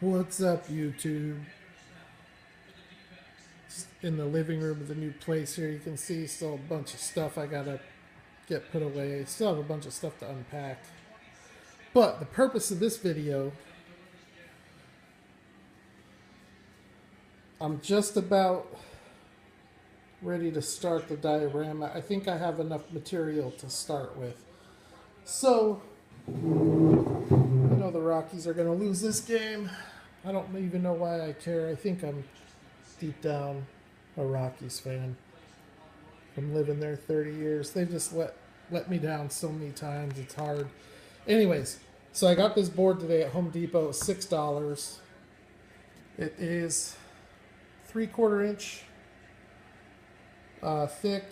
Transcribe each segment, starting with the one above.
What's up, YouTube? In the living room of the new place here, you can see still a bunch of stuff I gotta get put away. Still have a bunch of stuff to unpack. But the purpose of this video, I'm just about ready to start the diorama. I think I have enough material to start with. So, I know the Rockies are gonna lose this game. I don't even know why I care. I think I'm deep down a Rockies fan. From living there 30 years. They've just let me down so many times. It's hard. Anyways, so I got this board today at Home Depot. It was $6. It is 3/4 inch thick.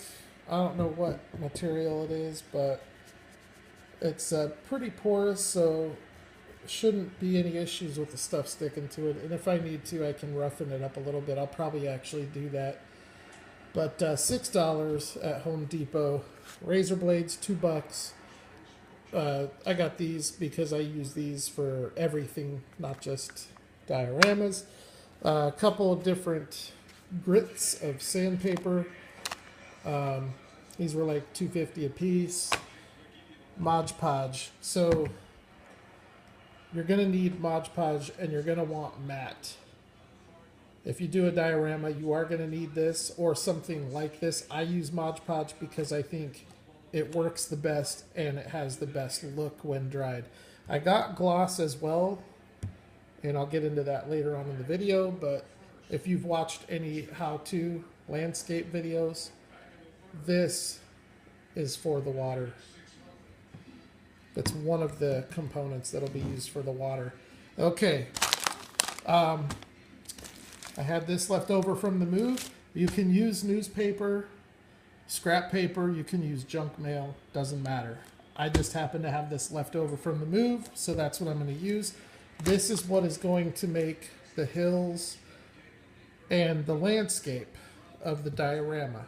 I don't know what material it is, but it's pretty porous, so shouldn't be any issues with the stuff sticking to it. And if I need to, I can roughen it up a little bit. I'll probably actually do that. But $6 at Home Depot. Razor blades, $2. I got these because I use these for everything, not just dioramas. A couple of different grits of sandpaper. These were like $2.50 a piece. Mod Podge. So you're going to need Mod Podge and you're going to want matte. If you do a diorama, you are going to need this or something like this. I use Mod Podge because I think it works the best and it has the best look when dried. I got gloss as well, and I'll get into that later on in the video, but if you've watched any how-to landscape videos, this is for the water. It's one of the components that'll be used for the water. Okay. I had this left over from the move. You can use newspaper, scrap paper, you can use junk mail, doesn't matter. I just happen to have this left over from the move, so that's what I'm going to use. This is what is going to make the hills and the landscape of the diorama.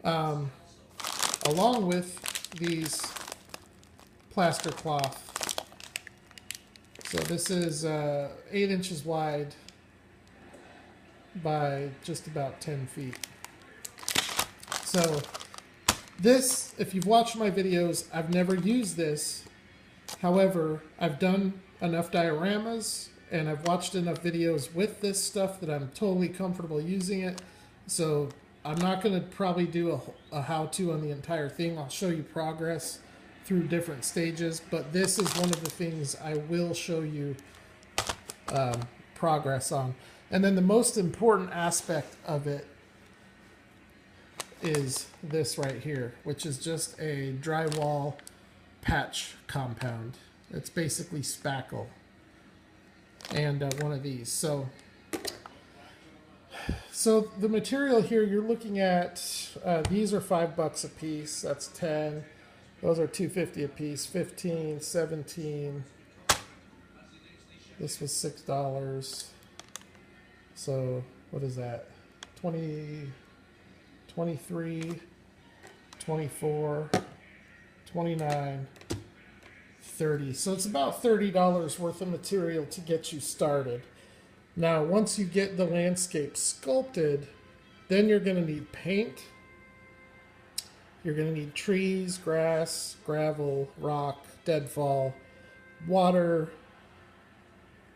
Along with these plaster cloth. So this is 8 inches wide by just about 10 feet. So this, if you've watched my videos, I've never used this. However, I've done enough dioramas and I've watched enough videos with this stuff that I'm totally comfortable using it. So I'm not going to probably do a how-to on the entire thing. I'll show you progress through different stages, but this is one of the things I will show you progress on. And then the most important aspect of it is this right here, which is just a drywall patch compound. It's basically spackle and one of these. So the material here you're looking at, these are $5 a piece. That's 10. Those are $2.50 a piece, 15, 17. This was $6. So what is that? 20, 23, 24, 29, 30. So it's about $30 worth of material to get you started. Now, once you get the landscape sculpted, then you're going to need paint. You're going to need trees, grass, gravel, rock, deadfall, water,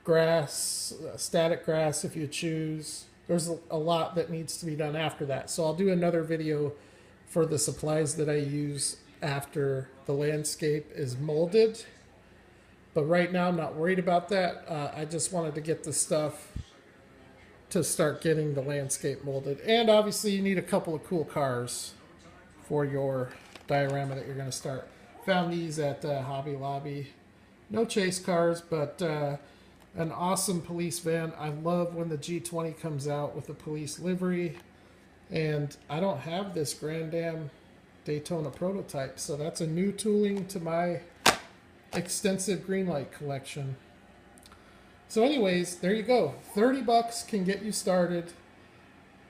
grass, static grass if you choose. There's a lot that needs to be done after that. So I'll do another video for the supplies that I use after the landscape is molded. But right now I'm not worried about that. I just wanted to get the stuff to start getting the landscape molded. And obviously you need a couple of cool cars for your diorama that you're going to start. Found these at Hobby Lobby. No chase cars, but an awesome police van. I love when the G20 comes out with a police livery. And I don't have this Grand Am Daytona prototype, so that's a new tooling to my extensive Greenlight collection. So anyways, there you go. $30 can get you started.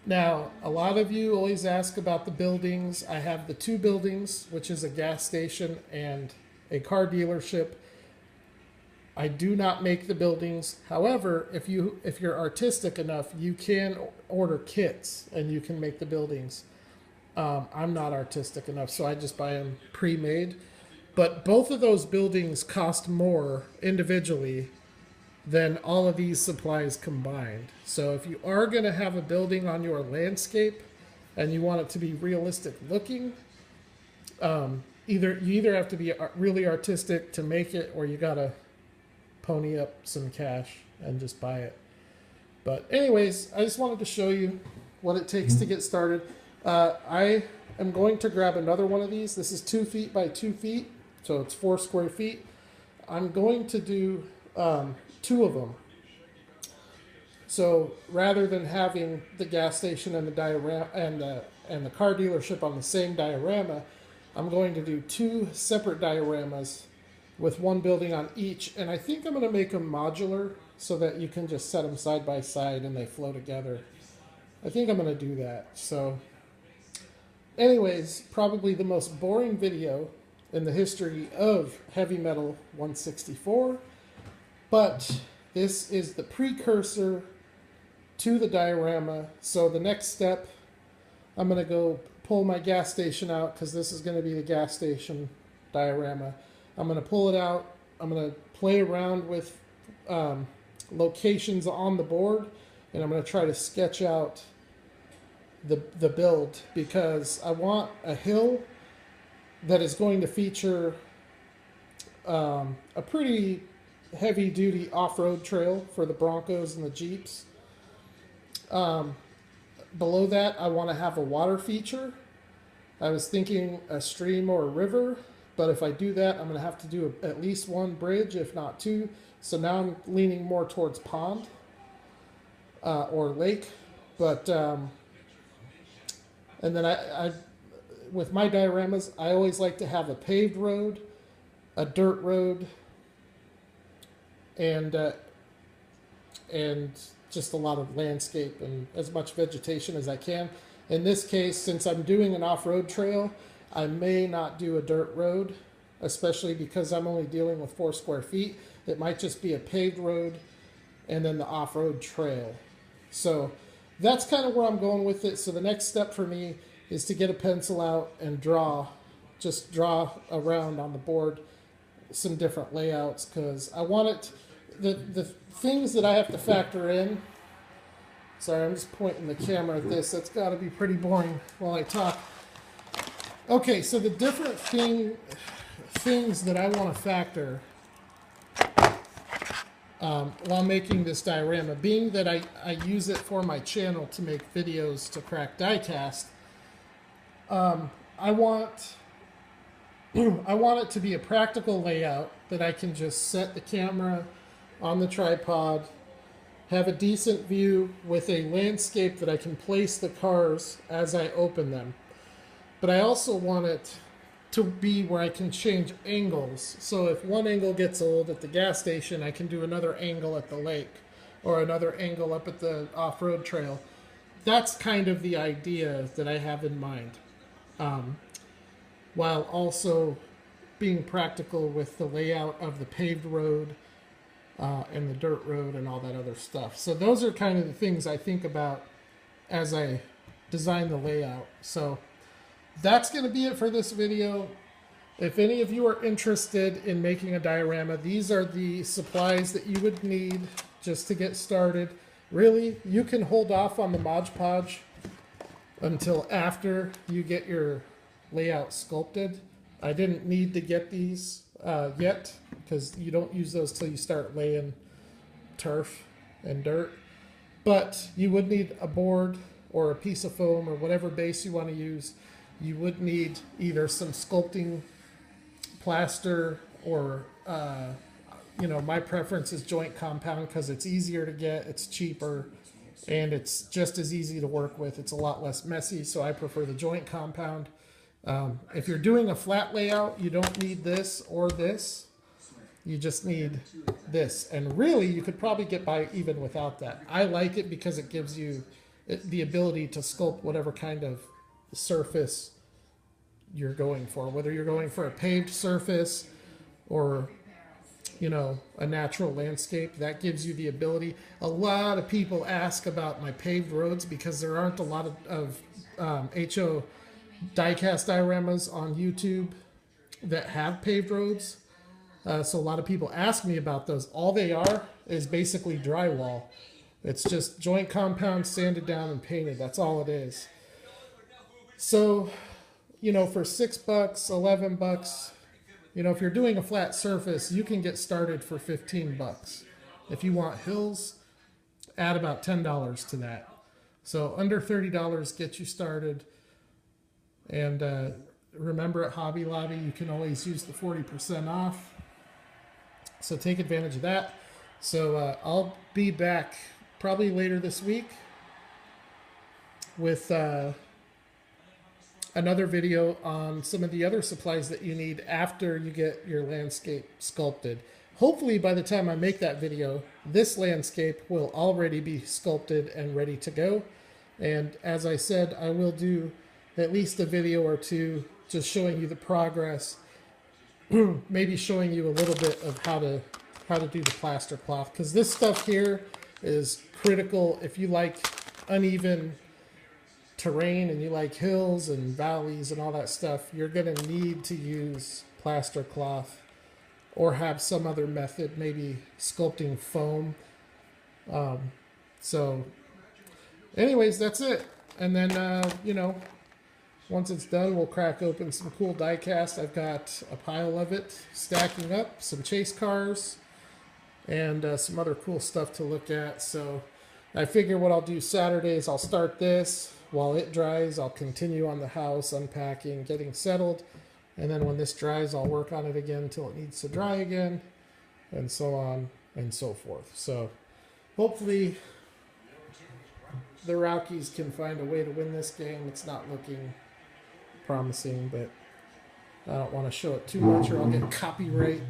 Now, a lot of you always ask about the buildings. I have the 2 buildings, which is a gas station and a car dealership. I do not make the buildings. However, if you're artistic enough, you can order kits and you can make the buildings. I'm not artistic enough, so I just buy them pre-made. But both of those buildings cost more individually than all of these supplies combined. So if you are going to have a building on your landscape and you want it to be realistic looking, you either have to be really artistic to make it, or you gotta pony up some cash and just buy it. But anyways, I just wanted to show you what it takes to get started. I am going to grab another one of these. This is 2 feet by 2 feet, so it's 4 square feet. I'm going to do 2 of them. So rather than having the gas station and the diorama and the car dealership on the same diorama, I'm going to do 2 separate dioramas with 1 building on each, and I think I'm going to make them modular so that you can just set them side by side and they flow together. I think I'm going to do that. So anyways, probably the most boring video in the history of Heavy Metal 164, but this is the precursor to the diorama. So the next step, I'm going to go pull my gas station out, because this is going to be the gas station diorama. I'm going to pull it out. I'm going to play around with locations on the board, and I'm going to try to sketch out the build, because I want a hill that is going to feature a pretty heavy duty off-road trail for the Broncos and the Jeeps. Below that, I want to have a water feature. I was thinking a stream or a river, but if I do that, I'm going to have to do at least 1 bridge, if not 2. So now I'm leaning more towards pond or lake. But and then I with my dioramas, I always like to have a paved road, a dirt road, and just a lot of landscape and as much vegetation as I can. In this case, since I'm doing an off-road trail, I may not do a dirt road, especially because I'm only dealing with 4 square feet. It might just be a paved road and then the off-road trail. So that's kind of where I'm going with it. So the next step for me is to get a pencil out and just draw around on the board some different layouts, because I want it, the things that I have to factor in. Sorry, I'm just pointing the camera at this. That's got to be pretty boring while I talk. Okay, so the different things that I want to factor while making this diorama, being that I use it for my channel to make videos to crack diecast, I want it to be a practical layout that I can just set the camera on the tripod, have a decent view with a landscape that I can place the cars as I open them. But I also want it to be where I can change angles. So if one angle gets old at the gas station, I can do another angle at the lake or another angle up at the off-road trail. That's kind of the idea that I have in mind, while also being practical with the layout of the paved road and the dirt road and all that other stuff. So those are kind of the things I think about as I design the layout. So that's going to be it for this video. If any of you are interested in making a diorama, these are the supplies that you would need just to get started. Really, you can hold off on the Mod Podge until after you get your layout sculpted. I didn't need to get these yet, because you don't use those till you start laying turf and dirt. But you would need a board or a piece of foam or whatever base you want to use. You would need either some sculpting plaster or, my preference is joint compound, because it's easier to get, it's cheaper, and it's just as easy to work with. It's a lot less messy, so I prefer the joint compound. If you're doing a flat layout, you don't need this or this. You just need this. And really, you could probably get by even without that. I like it because it gives you the ability to sculpt whatever kind of surface you're going for. Whether you're going for a paved surface or you know, a natural landscape. That gives you the ability. A lot of people ask about my paved roads because there aren't a lot of HO diecast dioramas on YouTube that have paved roads. So a lot of people ask me about those. All they are is basically drywall. It's just joint compound, sanded down, and painted. That's all it is. So, you know, for $6, $11, you know, if you're doing a flat surface, you can get started for $15. If you want hills, add about $10 to that. So under $30 gets you started. And remember, at Hobby Lobby, you can always use the 40% off. So take advantage of that. So I'll be back probably later this week with another video on some of the other supplies that you need after you get your landscape sculpted. Hopefully by the time I make that video, this landscape will already be sculpted and ready to go. And as I said, I will do at least a video or two just showing you the progress, maybe showing you a little bit of how to do the plaster cloth, because this stuff here is critical if you like uneven terrain and you like hills and valleys and all that stuff. You're going to need to use plaster cloth or have some other method, maybe sculpting foam. So anyways, that's it. And then, you know, once it's done, we'll crack open some cool die cast. I've got a pile of it stacking up, some chase cars, and some other cool stuff to look at. So I figure what I'll do Saturday is I'll start this. While it dries, I'll continue on the house, unpacking, getting settled. And then when this dries, I'll work on it again until it needs to dry again, and so on and so forth. So hopefully the Rockies can find a way to win this game. It's not looking promising, but I don't want to show it too much or I'll get copyright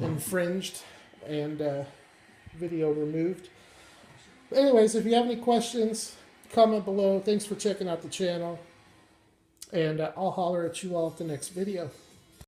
infringed and video removed. Anyways, if you have any questions, comment below. Thanks for checking out the channel, and I'll holler at you all at the next video.